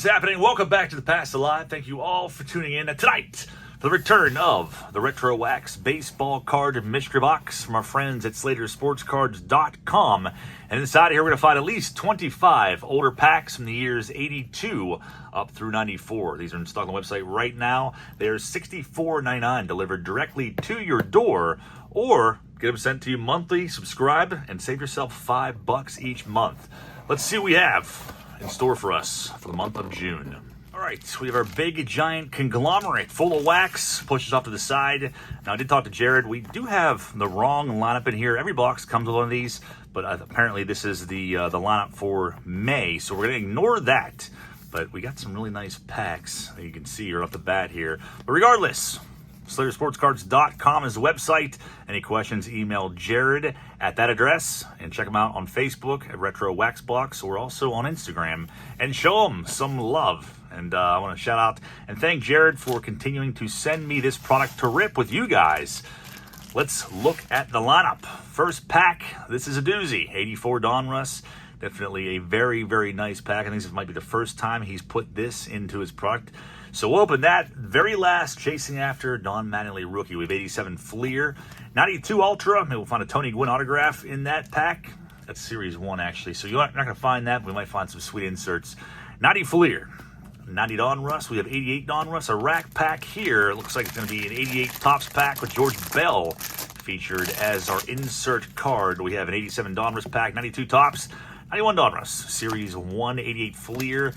is happening? Welcome back to the Past Alive. Thank you all for tuning in tonight for the return of the RetroWax baseball card mystery box from our friends at SlaterSportsCards.com. And inside here, we're going to find at least 25 older packs from the years 82 up through 94. These are in stock on the website right now. They're $64.99 delivered directly to your door, or get them sent to you monthly. Subscribe and save yourself $5 each month. Let's see what we have in store for us for the month of June. All right, we have our big giant conglomerate full of wax. Pushes off to the side. Now, I did talk to Jared. We do have the wrong lineup in here. Every box comes with one of these, but apparently this is the lineup for May, so we're going to ignore that. But we got some really nice packs that you can see right off the bat here. But regardless, SlaterSportsCards.com is the website. Any questions, email Jared at that address, and check him out on Facebook at RetroWax Box, or also on Instagram, and show him some love. And I want to shout out and thank Jared for continuing to send me this product to rip with you guys. Let's look at the lineup. First pack, this is a doozy. 84 Donruss. Definitely a very, very nice pack. I think this might be the first time he's put this into his product. So we'll open that. Very last, chasing after Don Mattingly rookie. We have 87 Fleer. 92 Ultra. Maybe we'll find a Tony Gwynn autograph in that pack. That's Series 1, actually. So you're not going to find that. We might find some sweet inserts. 90 Fleer. 90 Donruss. We have 88 Donruss. A rack pack here. It looks like it's going to be an 88 Topps pack with George Bell featured as our insert card. We have an 87 Donruss pack. 92 Topps. 91 Donruss. Series 1. 88 Fleer.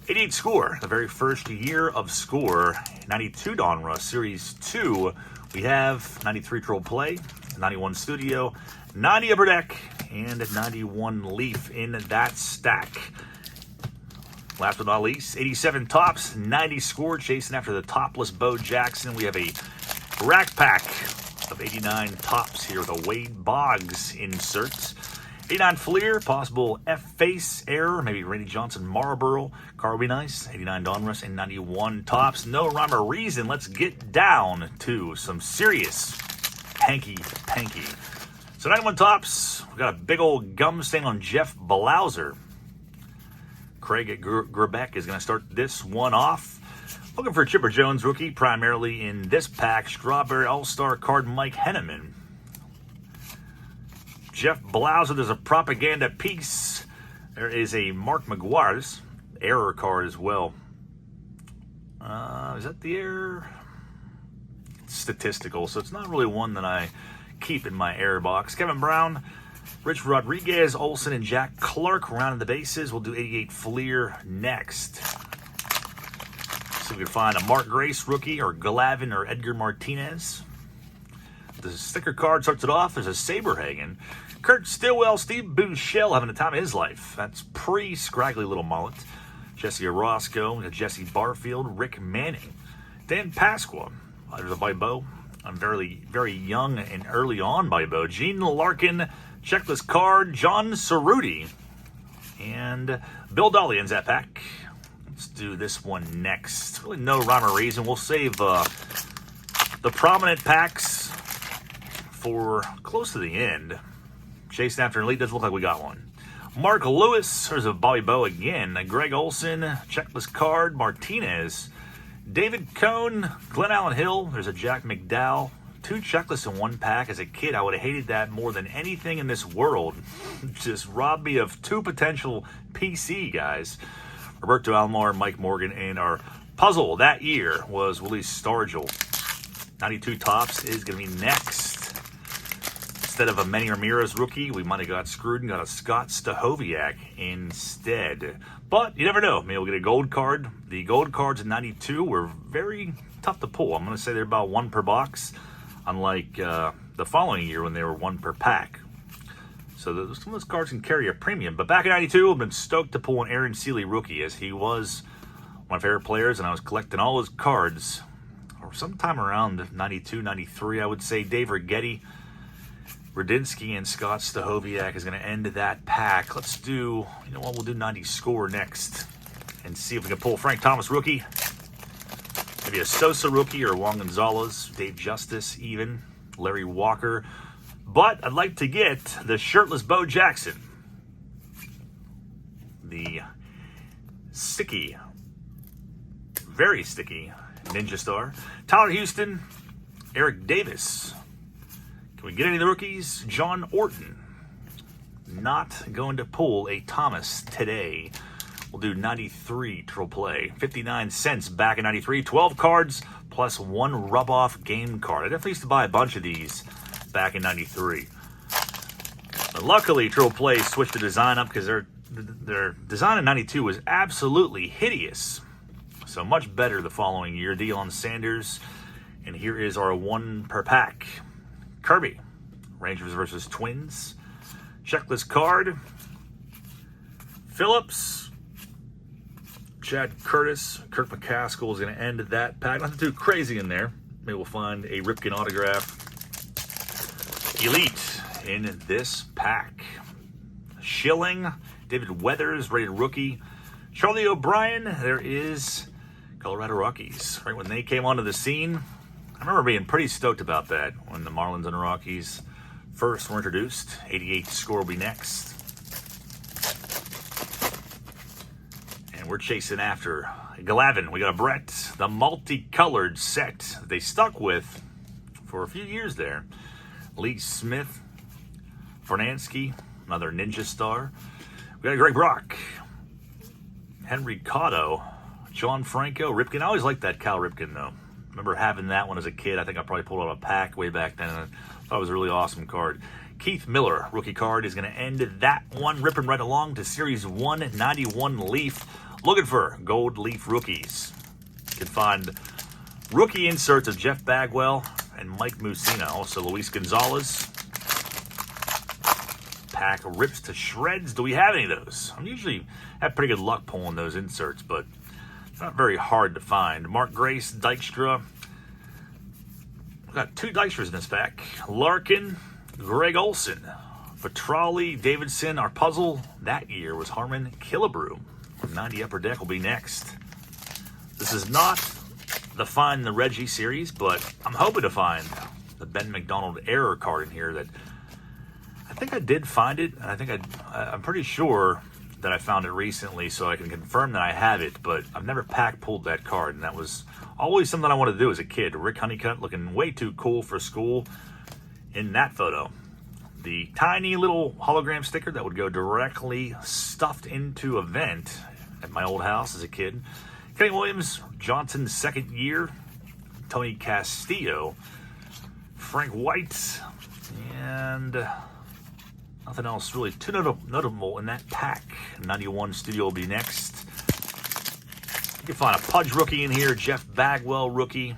88 Score, the very first year of Score. 92 Donruss, Series 2. We have 93 Troll Play, 91 Studio, 90 Upper Deck, and 91 Leaf in that stack. Last but not least, 87 Topps, 90 Score, chasing after the topless Bo Jackson. We have a rack pack of 89 Topps here with a Wade Boggs insert. 89 Fleer, possible F-Face error, maybe Randy Johnson Marlboro. Car would be nice. 89 Donruss and 91 Topps. No rhyme or reason. Let's get down to some serious hanky-panky. So 91 Topps, we've got a big old gum stain on Jeff Blauser. Craig at Gerbeck is going to start this one off. Looking for a Chipper Jones rookie, primarily in this pack. Strawberry All-Star card Mike Henneman. Jeff Blauser, there's a propaganda piece. There is a Mark McGwire. This error card as well. Is that the error? It's statistical, so it's not really one that I keep in my error box. Kevin Brown, Rich Rodriguez, Olsen, and Jack Clark rounding the bases. We'll do 88 Fleer next. See if we can find a Mark Grace rookie, or Glavin, or Edgar Martinez. The sticker card starts it off as a Saberhagen. Kurt Stillwell, Steve Buechele having the time of his life. That's pre-scraggly little mullet. Jesse Orozco, Jesse Barfield, Rick Manning. Dan Pasqua. There's a Bibo. I'm very, very young and early on Bibo. Gene Larkin, checklist card. John Cerruti. And Bill Dolly ends that pack. Let's do this one next. Really no rhyme or reason. We'll save the prominent packs for close to the end. Chasing after an elite, doesn't look like we got one. Mark Lewis, there's a Bobby Bo again. Greg Olson, checklist card. Martinez. David Cohn, Glenn Allen Hill, there's a Jack McDowell. 2 checklists in one pack. As a kid, I would have hated that more than anything in this world. Just robbed me of 2 potential PC guys. Roberto Alomar, Mike Morgan, and our puzzle that year was Willie Stargell. 92 Topps is going to be next. Instead of a Manny Ramirez rookie, we might have got screwed and got a Scott Stahoviak instead. But you never know. Maybe we'll get a gold card. The gold cards in 92 were very tough to pull. I'm going to say they're about 1 per box, unlike the following year when they were 1 per pack. So some of those cards can carry a premium. But back in 92, I've been stoked to pull an Aaron Seeley rookie, as he was one of my favorite players, and I was collecting all his cards. Or sometime around 92, 93, I would say. Dave Righetti, Radinsky, and Scott Stahoviak is going to end that pack. Let's do, you know what, we'll do 90 Score next and see if we can pull Frank Thomas rookie. Maybe a Sosa rookie or Juan Gonzalez, Dave Justice even, Larry Walker. But I'd like to get the shirtless Bo Jackson. The Sicky very sticky Ninja Star. Tyler Houston, Eric Davis. Can we get any of the rookies? John Orton. Not going to pull a Thomas today. We'll do 93 Triple Play. 59 cents back in 93. 12 cards plus one rub-off game card. I definitely used to buy a bunch of these back in 93. But luckily, Triple Play switched the design up because their design in 92 was absolutely hideous. So much better the following year. Deion Sanders. And here is our one per pack. Kirby. Rangers versus Twins. Checklist card. Phillips. Chad Curtis. Kirk McCaskill is going to end that pack. Nothing too crazy in there. Maybe we'll find a Ripken autograph. Elite in this pack. Schilling. David Weathers, rated rookie. Charlie O'Brien. There is Colorado Rockies. Right when they came onto the scene, I remember being pretty stoked about that when the Marlins and the Rockies first were introduced. 88 score will be next. And we're chasing after Glavin. We got a Brett, the multicolored set they stuck with for a few years there. Lee Smith, Fernansky, another Ninja Star. We got a Greg Brock, Henry Cotto, John Franco, Ripken. I always liked that Cal Ripken, though. Remember having that one as a kid. I think I probably pulled out a pack way back then. I thought it was a really awesome card. Keith Miller, rookie card, is going to end that one, ripping right along to Series 191 Leaf. Looking for gold Leaf rookies. You can find rookie inserts of Jeff Bagwell and Mike Mussina. Also, Luis Gonzalez. Pack rips to shreds. Do we have any of those? I usually have pretty good luck pulling those inserts, but it's not very hard to find. Mark Grace, Dykstra. We've got two Dykstras in this pack. Larkin, Greg Olson, Petrali, Davidson. Our puzzle that year was Harmon Killebrew. 90 Upper Deck will be next. This is not the Find the Reggie series, but I'm hoping to find the Ben McDonald error card in here that I think I did find it, and I'm pretty sure that I found it recently, so I can confirm that I have it, but I've never pack pulled that card, and that was always something I wanted to do as a kid. Rick Honeycutt looking way too cool for school in that photo. The tiny little hologram sticker that would go directly stuffed into a vent at my old house as a kid. Kenny Williams, Johnson's second year. Tony Castillo, Frank White, and nothing else really too notable in that pack. 91 Studio will be next. You can find a Pudge rookie in here, Jeff Bagwell rookie.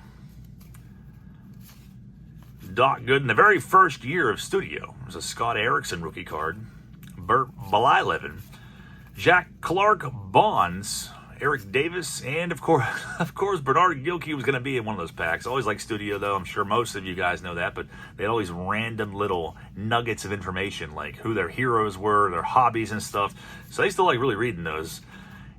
Doc Gooden, the very first year of Studio. There's a Scott Erickson rookie card. Bert Blyleven, Jack Clark Bonds, Eric Davis, and of course Bernard Gilkey was going to be in one of those packs. I always like Studio, though. I'm sure most of you guys know that, but they had always random little nuggets of information, like who their heroes were, their hobbies and stuff. So I used to like really reading those.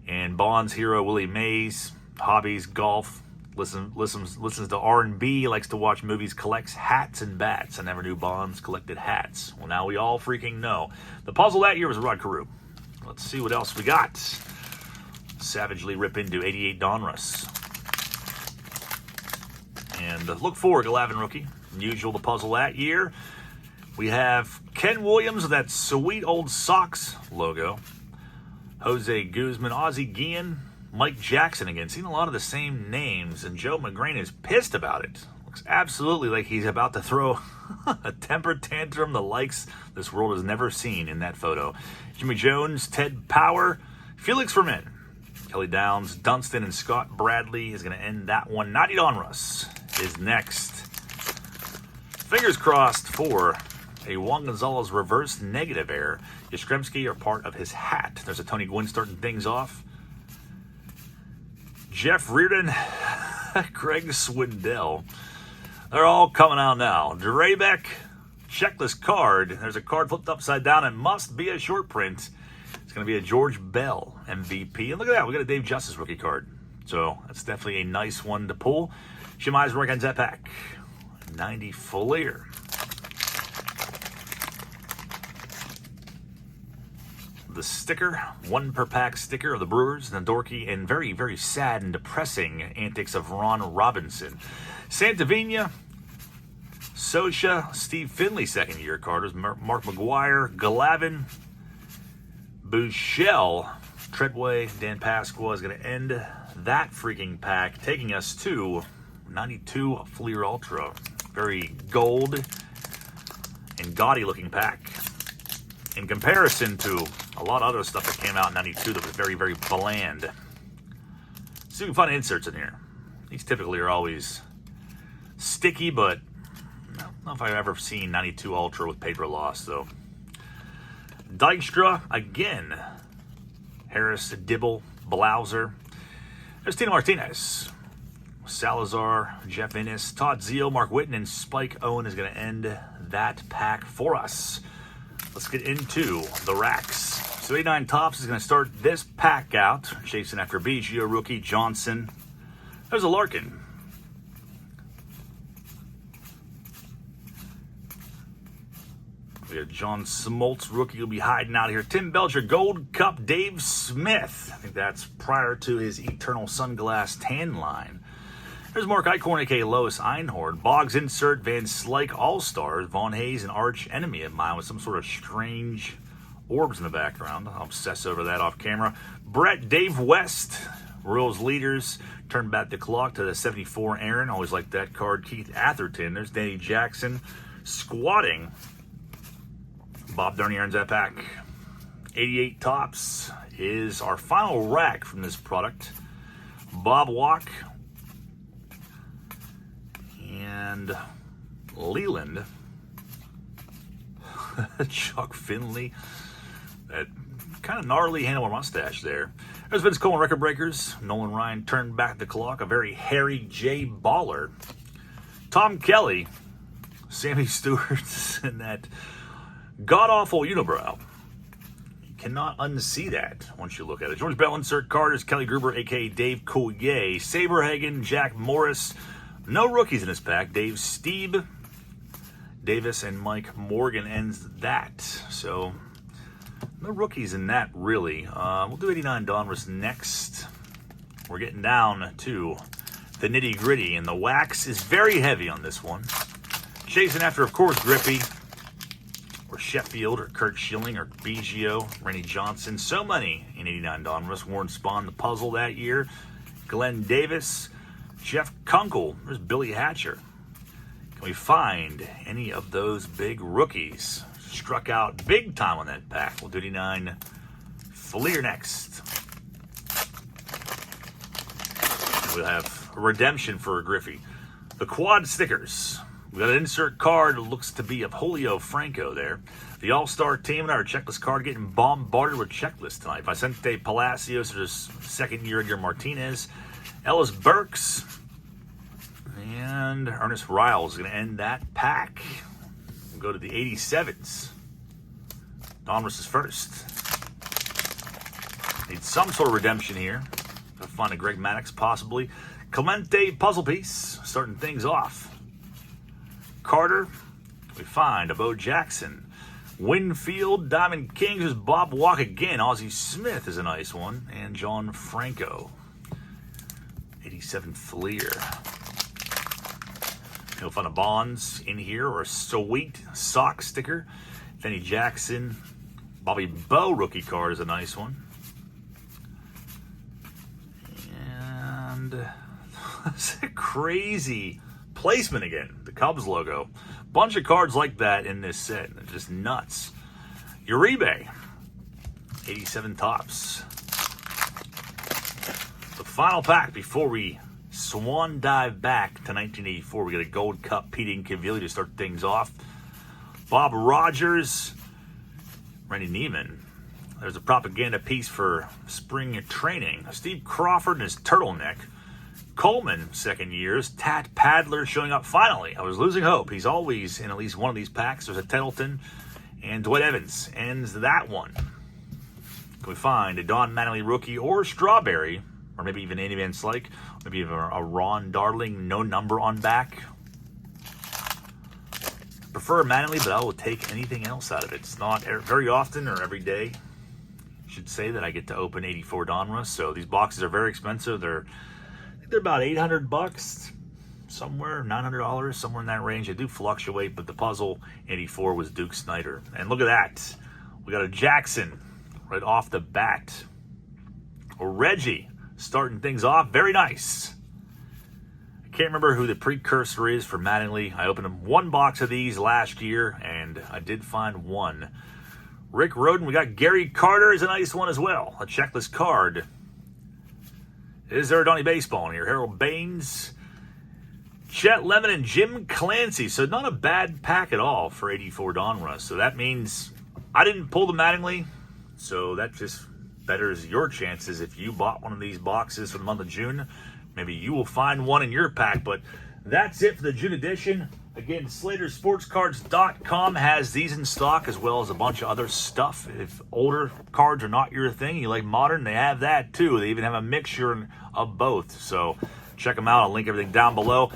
And Bonds hero Willie Mays, hobbies, golf, listens to R&B, likes to watch movies, collects hats and bats. I never knew Bonds collected hats. Well, now we all freaking know. The puzzle that year was Rod Carew. Let's see what else we got. Savagely rip into 88 Donruss. And look for Glavin rookie. Unusual the puzzle that year. We have Ken Williams with that sweet old Sox logo. Jose Guzman, Ozzie Guillen, Mike Jackson again. Seen a lot of the same names, and Joe McGrain is pissed about it. Looks absolutely like he's about to throw a temper tantrum the likes this world has never seen in that photo. Jimmy Jones, Ted Power, Felix Fermin, Kelly Downs, Dunston, and Scott Bradley is going to end that one. 90 Donruss is next. Fingers crossed for a Juan Gonzalez reverse negative error. Yastrzemski are part of his hat. There's a Tony Gwynn starting things off. Jeff Reardon, Craig Swindell. They're all coming out now. Drebeck, checklist card. There's a card flipped upside down and must be a short print. It's going to be a George Bell MVP. And look at that. We got a Dave Justice rookie card. So that's definitely a nice one to pull. Jim Eisberg ends that pack. 90 Fleer. the sticker, 1 per pack sticker of the Brewers, and the dorky and very, very sad and depressing antics of Ron Robinson. Santavina, Sosha, Steve Finley, second-year Carters, Mark McGuire, Glavin, Bouchel, Treadway, Dan Pasqua is going to end that freaking pack, taking us to 92 Fleer Ultra. Very gold and gaudy looking pack in comparison to a lot of other stuff that came out in 92 that was very, very bland. See if we can find inserts in here. These typically are always sticky, but I don't know if I've ever seen 92 Ultra with paper loss, though. Dykstra, again. Harris, Dibble, Blauser. There's Tino Martinez. Salazar, Jeff Innes, Todd Zeal, Mark Whitten, and Spike Owen is going to end that pack for us. Let's get into the racks. So 89 Tops is going to start this pack out. Chasing after BGO rookie Johnson. There's a Larkin. We have John Smoltz, rookie, will be hiding out here. Tim Belcher, Gold Cup, Dave Smith. I think that's prior to his Eternal Sunglass tan line. There's Mark Eichhorn, a.k.a. Lois Einhorn. Boggs Insert, Van Slyke All-Stars. Vaughn Hayes, an arch enemy of mine with some sort of strange orbs in the background. I'll obsess over that off camera. Brett, Dave West, Royals leaders. Turn back the clock to the 74 Aaron. Always like that card. Keith Atherton. There's Danny Jackson. Squatting. Bob Dernier ends that pack. 88 Tops is our final rack from this product. Bob Walk and Leland. Chuck Finley. That kind of gnarly handlebar mustache there. There's Vince Coleman, Record Breakers. Nolan Ryan turned back the clock. A very hairy Jay Baller. Tom Kelly. Sammy Stewart and that god-awful unibrow. You cannot unsee that once you look at it. George Bell insert Carters, Kelly Gruber, a.k.a. Dave Coulier, Saberhagen, Jack Morris. No rookies in this pack. Dave Steeb, Davis, and Mike Morgan ends that. So, no rookies in that, really. We'll do 89 Donruss next. We're getting down to the nitty-gritty, and the wax is very heavy on this one. Chasing after, of course, Griffey, or Sheffield, or Kurt Schilling, or BGO, Rennie Johnson. So many in 89 Donruss. Warren Spahn, the puzzle that year. Glenn Davis, Jeff Kunkel. There's Billy Hatcher. Can we find any of those big rookies? Struck out big time on that pack. We'll do 89 Fleer next. We'll have a redemption for Griffey. The quad stickers. We got an insert card, looks to be of Julio Franco there. The All-Star team and our checklist card getting bombarded with checklists tonight. Vicente Palacios, there's second year Edgar Martinez. Ellis Burks. And Ernest Riles is going to end that pack. We'll go to the 87s. Donruss is first. Need some sort of redemption here. I'll find a Greg Maddux possibly. Clemente puzzle piece, starting things off. Carter, we find a Bo Jackson. Winfield, Diamond Kings is Bob Walk again. Ozzie Smith is a nice one. And John Franco. 87 Fleer. You'll find a Bonds in here or a sweet sock sticker. Fanny Jackson. Bobby Bow rookie card is a nice one. And that's a crazy placement again. The Cubs logo. Bunch of cards like that in this set. They're just nuts. Uribe. 87 Tops. The final pack before we swan dive back to 1984. We get a Gold Cup Pete Incaviglia to start things off. Bob Rogers. Randy Neiman. There's a propaganda piece for spring training. Steve Crawford and his turtleneck. Coleman, second years. Tat Padler showing up finally. I was losing hope. He's always in at least one of these packs. There's a Tettleton. And Dwight Evans ends that one. Can we find a Don Mattingly rookie or Strawberry? Or maybe even Andy Van Slyke. Maybe even a Ron Darling, no number on back. I prefer Mattingly, but I will take anything else out of it. It's not very often or every day should say, that I get to open 84 Donruss. So these boxes are very expensive. I think they're about $800, somewhere $900, somewhere in that range. They do fluctuate, but the puzzle 84 was Duke Snyder. And look at that. We got a Jackson right off the bat. A Reggie starting things off. Very nice. I can't remember who the precursor is for Mattingly. I opened one box of these last year, and I did find one. Rick Roden. We got Gary Carter is a nice one as well. A checklist card. Is there a Donnie Baseball in here? Harold Baines, Chet Lemon, and Jim Clancy. So not a bad pack at all for 84 Donruss. So that means I didn't pull the Mattingly. So that just betters your chances. If you bought one of these boxes for the month of June, maybe you will find one in your pack. But that's it for the June edition. Again, SlaterSportsCards.com has these in stock, as well as a bunch of other stuff. If older cards are not your thing, you like modern, they have that too. They even have a mixture of both. So check them out. I'll link everything down below,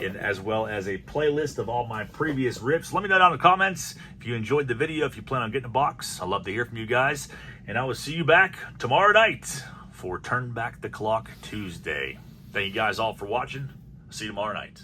and as well as a playlist of all my previous rips. Let me know down in the comments if you enjoyed the video, if you plan on getting a box. I'd love to hear from you guys. And I will see you back tomorrow night for Turn Back the Clock Tuesday. Thank you guys all for watching. See you tomorrow night.